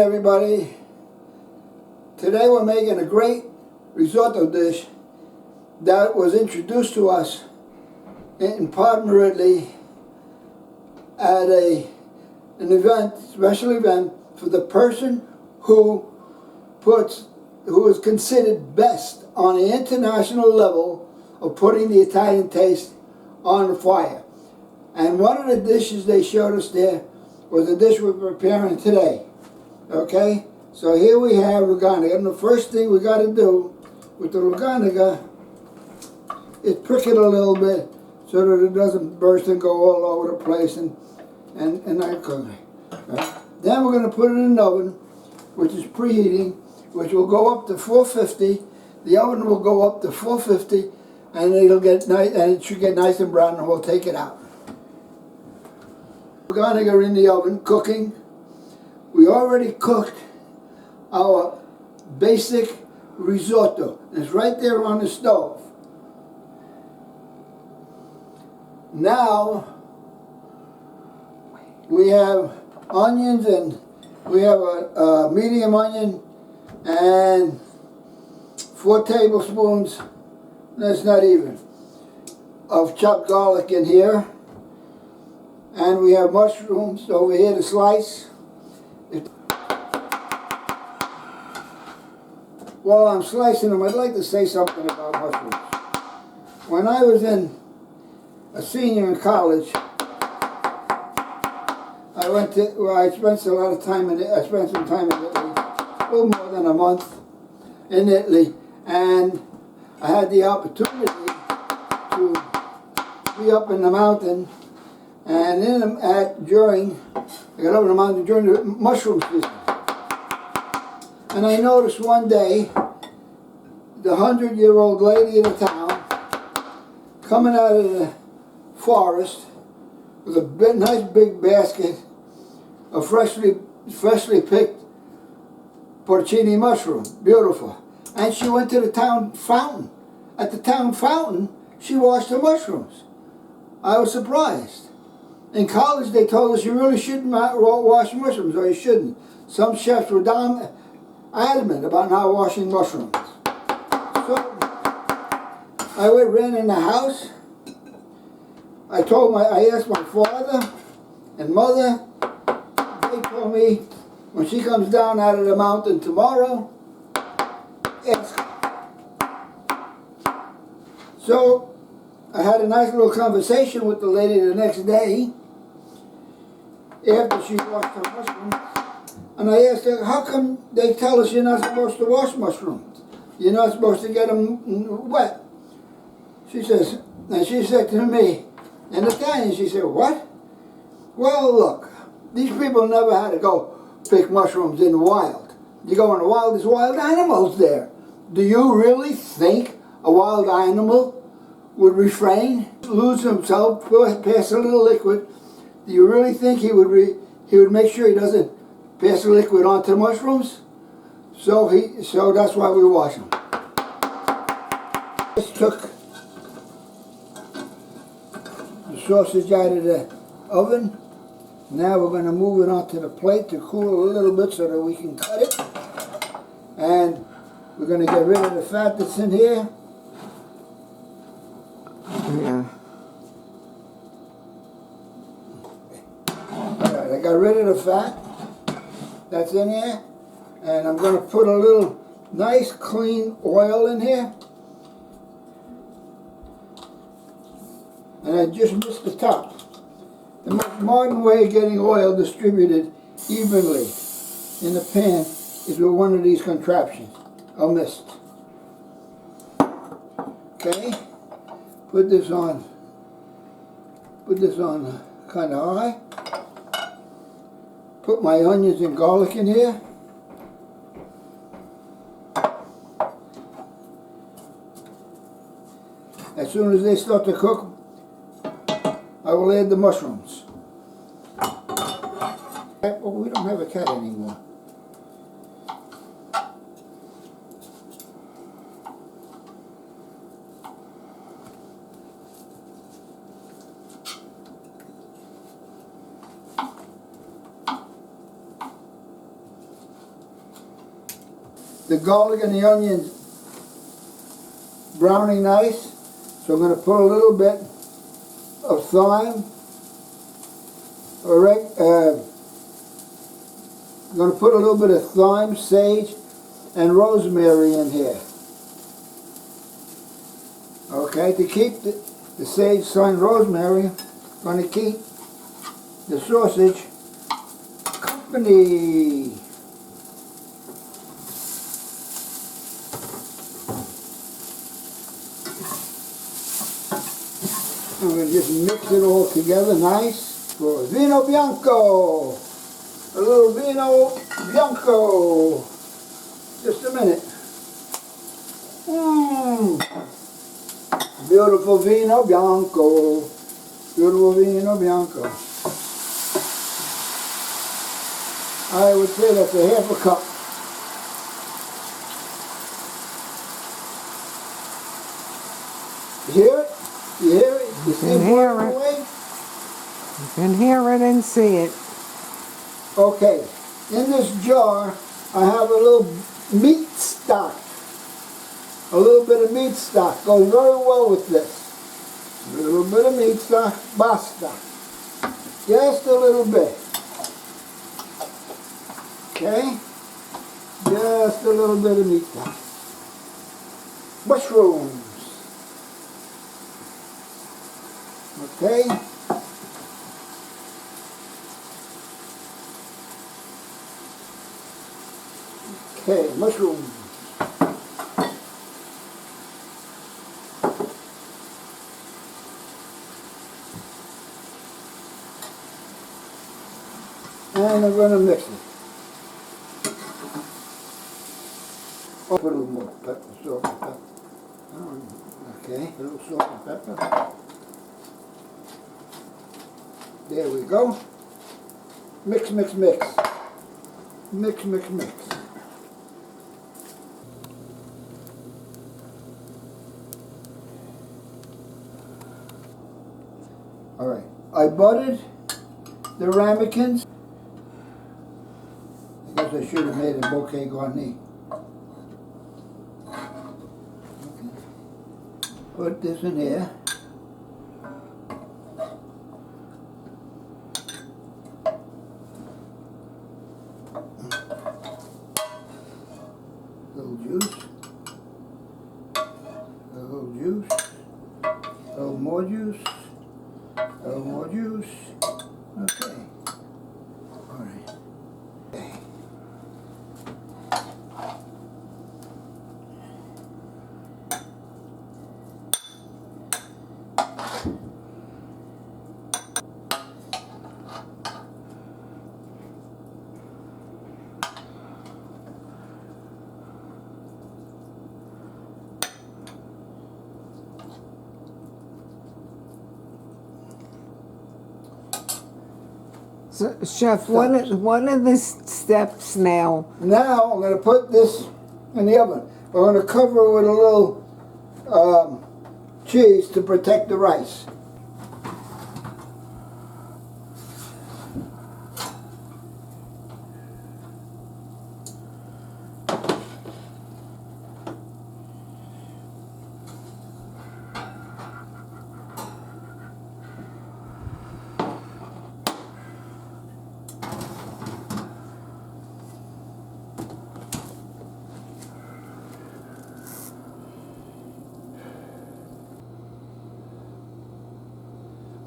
everybody. Today we're making a great risotto dish that was introduced to us in Parma, Italy at an event, special event for the person who is considered best on the international level of putting the Italian taste on the fire. And one of the dishes they showed us there was the dish we're preparing today. Okay? So here we have Ruganiga. And the first thing we got to do with the Ruganiga is prick it a little bit so that it doesn't burst and go all over the place and not cook it. Then we're going to put it in the oven, which is preheating, which will go up to 450. The oven will go up to 450, and it'll get nice, and it should get nice and brown, and we'll take it out. Ruganiga in the oven cooking. We already cooked our basic risotto. It's right there on the stove. Now we have onions, and we have a medium onion and 4 tablespoons, that's not even, of chopped garlic in here. And we have mushrooms over here to slice. While I'm slicing them, I'd like to say something about mushrooms. When I was a senior in college, I spent some time in Italy, a little more than a month in Italy, and I had the opportunity to be up in the mountain, and I got up in the mountain during the mushroom season. And I noticed one day the 100-year-old lady in the town coming out of the forest with a nice big basket of freshly picked porcini mushroom. Beautiful. And she went to the town fountain. At the town fountain, she washed her mushrooms. I was surprised. In college, they told us you really shouldn't wash mushrooms, or you shouldn't. Some chefs were adamant about not washing mushrooms. So I ran in the house. I asked my father and mother. They told me when she comes down out of the mountain tomorrow, ask her. So I had a nice little conversation with the lady the next day after she washed her mushrooms. And I asked her, how come they tell us you're not supposed to wash mushrooms? You're not supposed to get them wet. She said to me, in Italian, she said, what? Well, look, these people never had to go pick mushrooms in the wild. You go in the wild, there's wild animals there. Do you really think a wild animal would refrain, lose himself, pass a little liquid? Do you really think he would make sure he doesn't pass the liquid onto the mushrooms? So that's why we wash them. Just took the sausage out of the oven. Now we're going to move it onto the plate to cool a little bit so that we can cut it. And we're going to get rid of the fat that's in here. Yeah. Alright, I got rid of the fat that's in here, and I'm going to put a little nice clean oil in here, and I just missed the top. The most modern way of getting oil distributed evenly in the pan is with one of these contraptions, a mist. Okay, put this on kind of high. Put my onions and garlic in here. As soon as they start to cook, I will add the mushrooms. Oh, we don't have a cat anymore. the garlic and the onions browning nice. So I'm going to put a little bit of thyme. I'm going to put a little bit of thyme, sage, and rosemary in here. Okay, to keep the sage, thyme, rosemary, I'm going to keep the sausage company. I'm going to just mix it all together nice for vino bianco. A little vino bianco. Just a minute. Beautiful vino bianco. Beautiful vino bianco. I would say that's a half a cup. You hear it? You hear it? You see it blowing away? You can hear it and see it. Okay. In this jar, I have a little meat stock. A little bit of meat stock goes very well with this. A little bit of meat stock, basta. Just a little bit. Okay? Just a little bit of meat stock. Mushrooms. Okay? Okay, mushrooms. And I'm going to mix it. I'll put a little more pepper, salt and pepper. Okay, a little salt and pepper. There we go. Mix, mix, mix. Mix, mix, mix. All right. I buttered the ramekins. I guess I should have made a bouquet garni. Okay. Put this in here. Little juice. A little juice. A little more juice. A little more juice. Okay. All right. Okay. So, Chef, what are the steps now? Now I'm going to put this in the oven. We're going to cover it with a little cheese to protect the rice.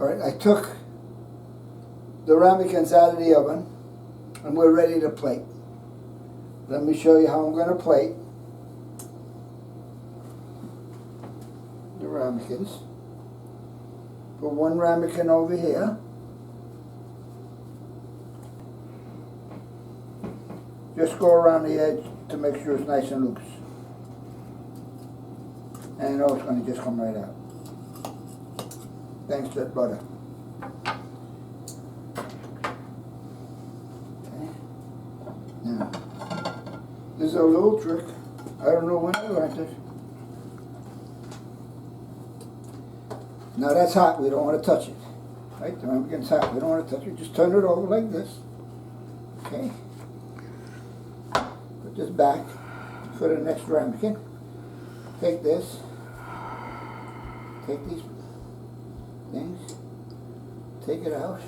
All right, I took the ramekins out of the oven and we're ready to plate. Let me show you how I'm going to plate the ramekins. Put one ramekin over here. Just go around the edge to make sure it's nice and loose. And you know it's going to just come right out. Thanks to that butter. Okay. Now, this is a little trick. I don't know when I learned it. Now that's hot. We don't want to touch it. Right? The ramekins hot. We don't want to touch it. Just turn it over like this. Okay. Put this back. for the next ramekin. Take this. Take these things. Take it out.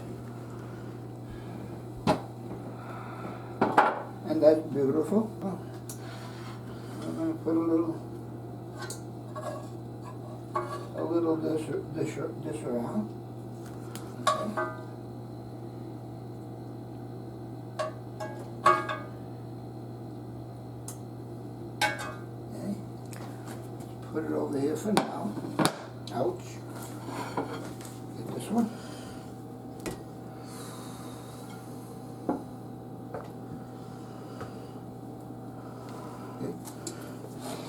And that's beautiful. I'm going to put a little this around. Okay. Okay. Let's put it over here for now. Ouch. Get this one.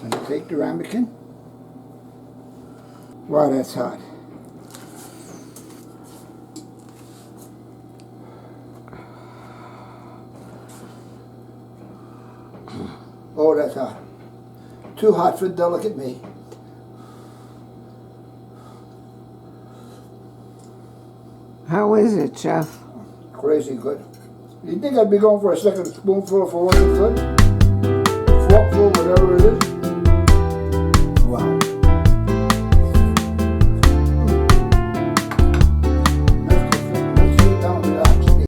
I'm going to take the ramekin. Wow, that's hot. Oh, that's hot. Too hot for delicate me. How is it, Chef? Crazy good. You think I'd be going for a second spoonful for one good? Forkful, whatever it is.